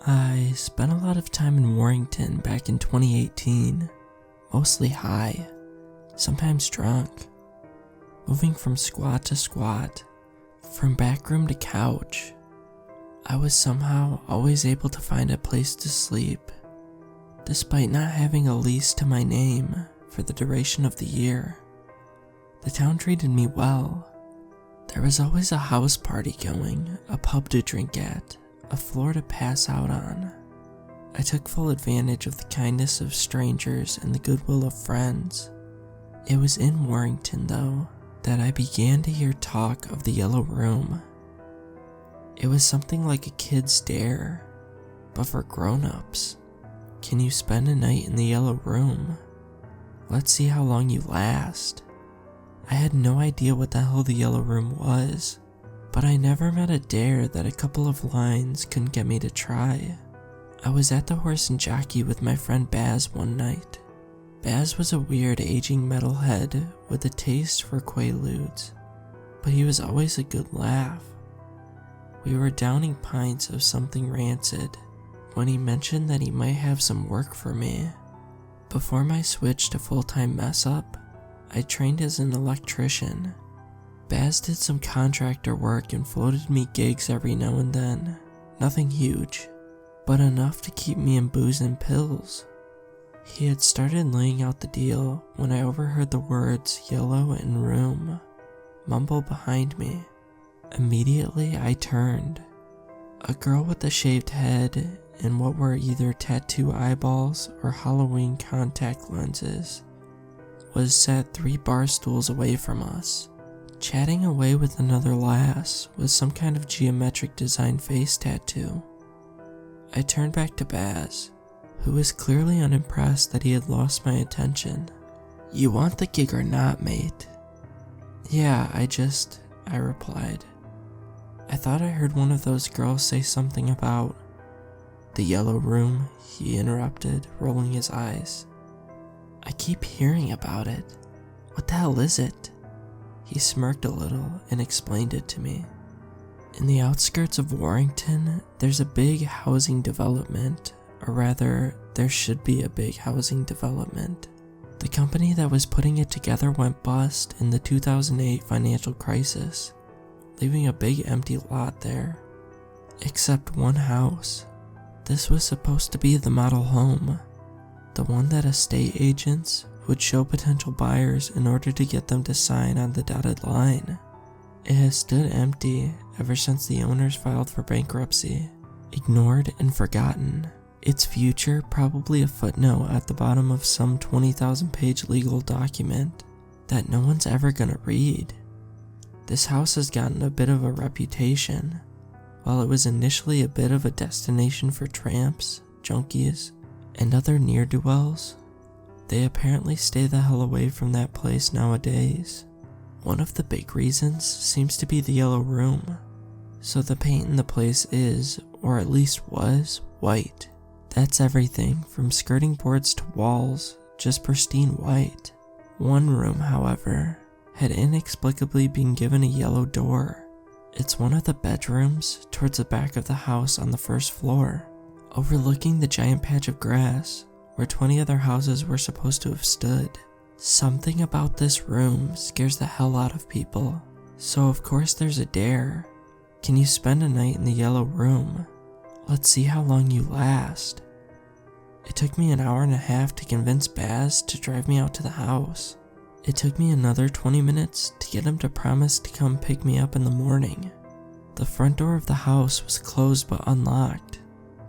I spent a lot of time in Warrington back in 2018, mostly high, sometimes drunk, moving from squat to squat, from back room to couch. I was somehow always able to find a place to sleep, despite not having a lease to my name for the duration of the year. The town treated me well. There was always a house party going, a pub to drink at, a floor to pass out on. I took full advantage of the kindness of strangers and the goodwill of friends. It was in Warrington, though, that I began to hear talk of the Yellow Room. It was something like a kid's dare, but for grown-ups. Can you spend a night in the Yellow Room? Let's see how long you last. I had no idea what the hell the Yellow Room was, but I never met a dare that a couple of lines couldn't get me to try. I was at the Horse and Jockey with my friend Baz one night. Baz was a weird aging metalhead with a taste for Quaaludes, but he was always a good laugh. We were downing pints of something rancid when he mentioned that he might have some work for me. Before my switch to full-time mess-up, I trained as an electrician. Baz did some contractor work and floated me gigs every now and then. Nothing huge, but enough to keep me in booze and pills. He had started laying out the deal when I overheard the words "yellow" and "room" mumble behind me. Immediately I turned. A girl with a shaved head and what were either tattoo eyeballs or Halloween contact lenses was sat 3 bar stools away from us, chatting away with another lass with some kind of geometric design face tattoo. I turned back to Baz, who was clearly unimpressed that he had lost my attention. "You want the gig or not, mate?" "Yeah, I replied. I thought I heard one of those girls say something about the Yellow Room," he interrupted, rolling his eyes. "I keep hearing about it. What the hell is it?" He smirked a little and explained it to me. In the outskirts of Warrington, there's a big housing development, or rather, there should be a big housing development. The company that was putting it together went bust in the 2008 financial crisis, leaving a big empty lot there. Except one house. This was supposed to be the model home, the one that estate agents would show potential buyers in order to get them to sign on the dotted line. It has stood empty ever since the owners filed for bankruptcy, ignored and forgotten. Its future probably a footnote at the bottom of some 20,000-page legal document that no one's ever gonna read. This house has gotten a bit of a reputation. While it was initially a bit of a destination for tramps, junkies, and other ne'er-do-wells, they apparently stay the hell away from that place nowadays. One of the big reasons seems to be the Yellow Room. So the paint in the place is, or at least was, white. That's everything from skirting boards to walls, just pristine white. One room, however, had inexplicably been given a yellow door. It's one of the bedrooms towards the back of the house on the first floor, overlooking the giant patch of grass where 20 other houses were supposed to have stood. Something about this room scares the hell out of people, so of course there's a dare. Can you spend a night in the Yellow Room? Let's see how long you last. It took me an hour and a half to convince Baz to drive me out to the house. It took me another 20 minutes to get him to promise to come pick me up in the morning. The front door of the house was closed but unlocked,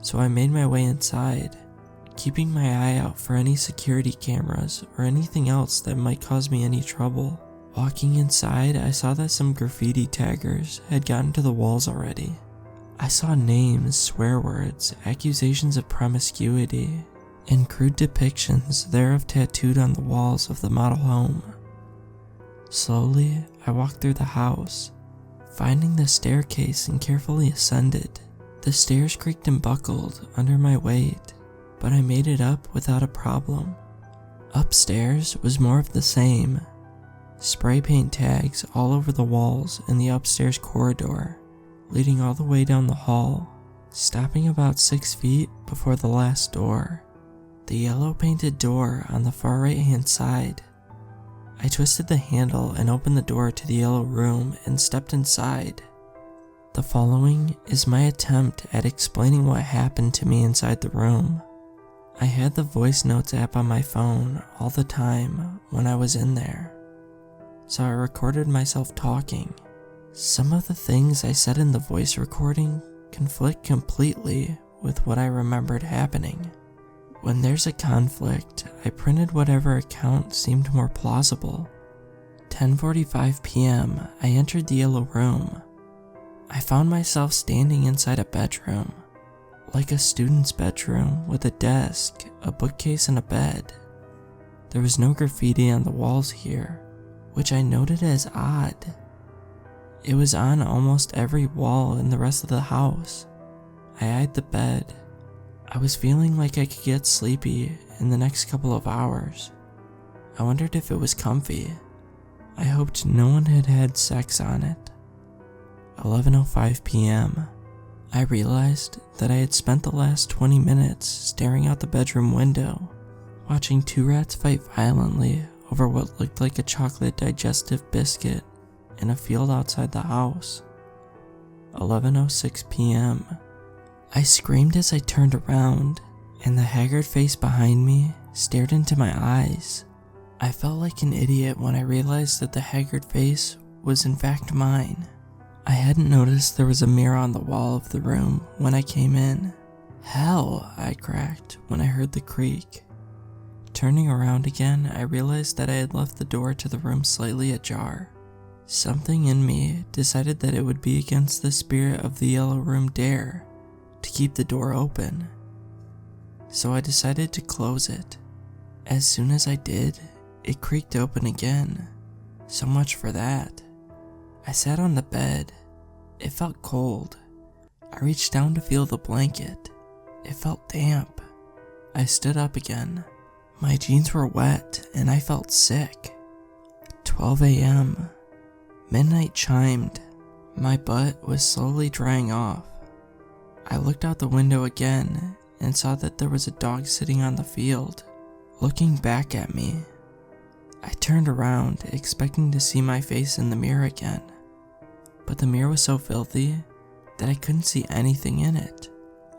so I made my way inside, keeping my eye out for any security cameras or anything else that might cause me any trouble. Walking inside, I saw that some graffiti taggers had gotten to the walls already. I saw names, swear words, accusations of promiscuity, and crude depictions thereof tattooed on the walls of the model home. Slowly, I walked through the house, finding the staircase and carefully ascended. The stairs creaked and buckled under my weight, but I made it up without a problem. Upstairs was more of the same. Spray paint tags all over the walls in the upstairs corridor, leading all the way down the hall. stopping about 6 feet before the last door, the yellow painted door on the far right hand side. I twisted the handle and opened the door to the yellow room and stepped inside. The following is my attempt at explaining what happened to me inside the room. I had the voice notes app on my phone all the time when I was in there, so I recorded myself talking. Some of the things I said in the voice recording conflict completely with what I remembered happening. When there's a conflict, I printed whatever account seemed more plausible. 10:45 p.m., I entered the yellow room. I found myself standing inside a bedroom, like a student's bedroom with a desk, a bookcase, and a bed. There was no graffiti on the walls here, which I noted as odd. It was on almost every wall in the rest of the house. I eyed the bed. I was feeling like I could get sleepy in the next couple of hours. I wondered if it was comfy. I hoped no one had had sex on it. 11:05 p.m. I realized that I had spent the last 20 minutes staring out the bedroom window, watching two rats fight violently over what looked like a chocolate digestive biscuit in a field outside the house. 11:06 p.m. I screamed as I turned around, and the haggard face behind me stared into my eyes. I felt like an idiot when I realized that the haggard face was in fact mine. I hadn't noticed there was a mirror on the wall of the room when I came in. "Hell," I cracked when I heard the creak. Turning around again, I realized that I had left the door to the room slightly ajar. Something in me decided that it would be against the spirit of the yellow room dare to keep the door open, so I decided to close it. As soon as I did, it creaked open again. So much for that. I sat on the bed. It felt cold. I reached down to feel the blanket. It felt damp. I stood up again. My jeans were wet and I felt sick. 12 a.m. Midnight chimed. My butt was slowly drying off. I looked out the window again and saw that there was a dog sitting on the field, looking back at me. I turned around, expecting to see my face in the mirror again, but the mirror was so filthy that I couldn't see anything in it.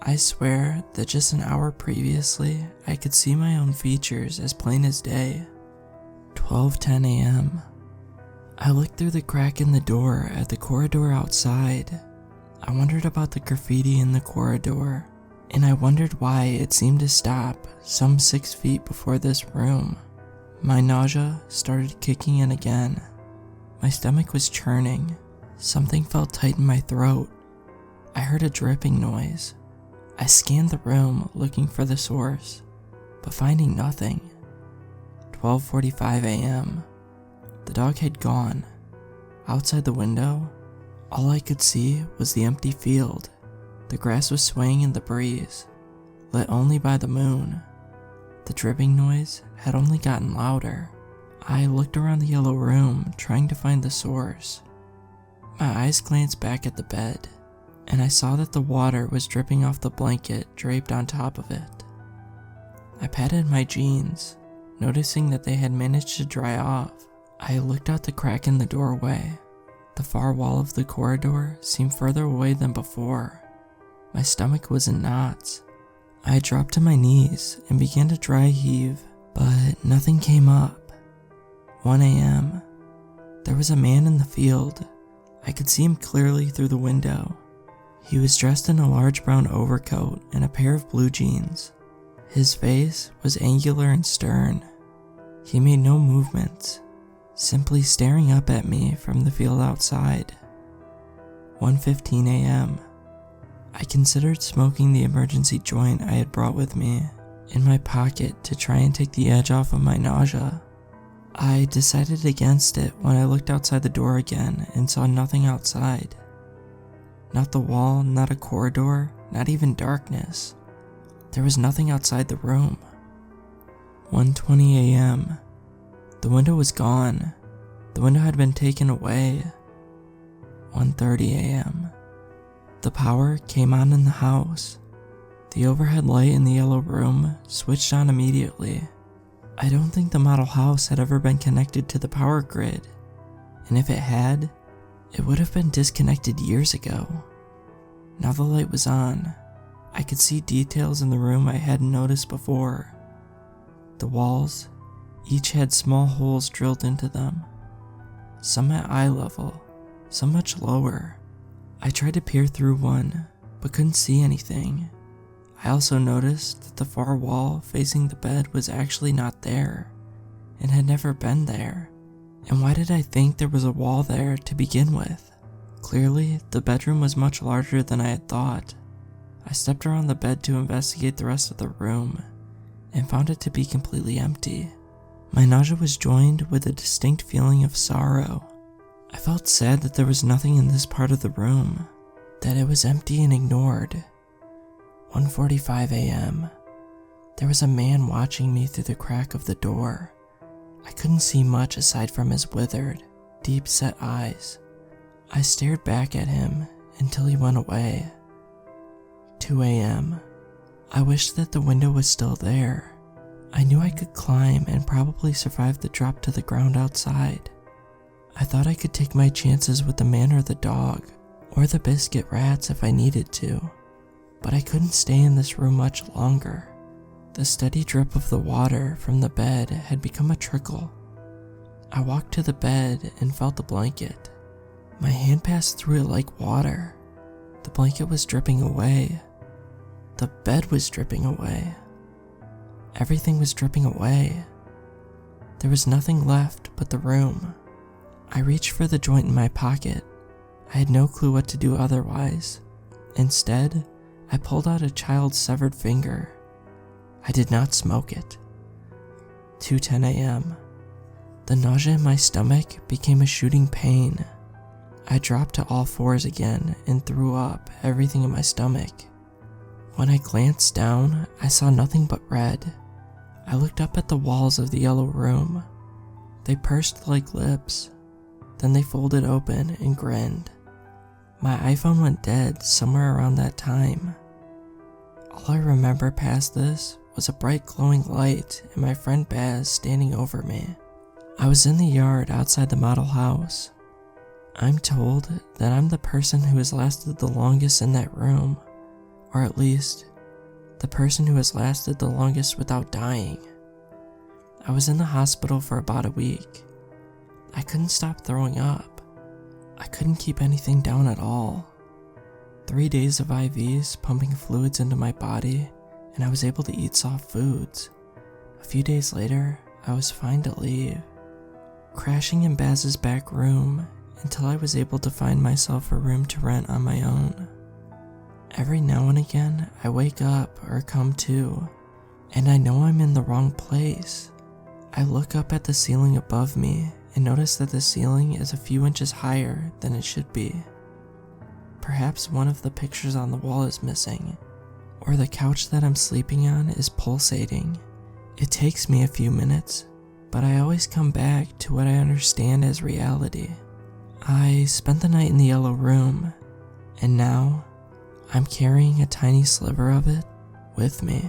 I swear that just an hour previously, I could see my own features as plain as day. 12:10 a.m. I looked through the crack in the door at the corridor outside. I wondered about the graffiti in the corridor, and I wondered why it seemed to stop some 6 feet before this room. My nausea started kicking in again. My stomach was churning. Something felt tight in my throat. I heard a dripping noise. I scanned the room looking for the source, but finding nothing. 12:45 a.m. The dog had gone. Outside the window, all I could see was the empty field. The grass was swaying in the breeze, lit only by the moon. The dripping noise had only gotten louder. I looked around the yellow room, trying to find the source. My eyes glanced back at the bed, and I saw that the water was dripping off the blanket draped on top of it. I patted my jeans, noticing that they had managed to dry off. I looked out the crack in the doorway. The far wall of the corridor seemed further away than before. My stomach was in knots. I dropped to my knees and began to dry heave, but nothing came up. 1 a.m. There was a man in the field. I could see him clearly through the window. He was dressed in a large brown overcoat and a pair of blue jeans. His face was angular and stern. He made no movements, simply staring up at me from the field outside. 1:15 a.m. I considered smoking the emergency joint I had brought with me in my pocket to try and take the edge off of my nausea. I decided against it when I looked outside the door again and saw nothing outside. Not the wall, not a corridor, not even darkness. There was nothing outside the room. 1:20 a.m. The window was gone. The window had been taken away. 1:30 a.m. The power came on in the house. The overhead light in the yellow room switched on immediately. I don't think the model house had ever been connected to the power grid, and if it had, it would have been disconnected years ago. Now the light was on. I could see details in the room I hadn't noticed before. The walls each had small holes drilled into them, some at eye level, some much lower. I tried to peer through one, but couldn't see anything. I also noticed that the far wall facing the bed was actually not there, and had never been there. And why did I think there was a wall there to begin with? Clearly, the bedroom was much larger than I had thought. I stepped around the bed to investigate the rest of the room, and found it to be completely empty. My nausea was joined with a distinct feeling of sorrow. I felt sad that there was nothing in this part of the room, that it was empty and ignored. 1:45 a.m. There was a man watching me through the crack of the door. I couldn't see much aside from his withered, deep-set eyes. I stared back at him until he went away. 2 a.m. I wished that the window was still there. I knew I could climb and probably survive the drop to the ground outside. I thought I could take my chances with the man or the dog, or the biscuit rats if I needed to. But I couldn't stay in this room much longer. The steady drip of the water from the bed had become a trickle. I walked to the bed and felt the blanket. My hand passed through it like water. The blanket was dripping away. The bed was dripping away. Everything was dripping away. There was nothing left but the room. I reached for the joint in my pocket. I had no clue what to do otherwise. Instead, I pulled out a child's severed finger. I did not smoke it. 2:10 a.m. The nausea in my stomach became a shooting pain. I dropped to all fours again and threw up everything in my stomach. When I glanced down, I saw nothing but red. I looked up at the walls of the yellow room. They pursed like lips. Then they folded open and grinned. My iPhone went dead somewhere around that time. All I remember past this was a bright glowing light and my friend Baz standing over me. I was in the yard outside the model house. I'm told that I'm the person who has lasted the longest in that room, or at least, the person who has lasted the longest without dying. I was in the hospital for about a week. I couldn't stop throwing up. I couldn't keep anything down at all. 3 days of IVs pumping fluids into my body, and I was able to eat soft foods. A few days later, I was fine to leave, crashing in Baz's back room until I was able to find myself a room to rent on my own. Every now and again, I wake up or come to, and I know I'm in the wrong place. I look up at the ceiling above me and notice that the ceiling is a few inches higher than it should be. Perhaps one of the pictures on the wall is missing, or the couch that I'm sleeping on is pulsating. It takes me a few minutes, but I always come back to what I understand as reality. I spent the night in the yellow room, and now I'm carrying a tiny sliver of it with me.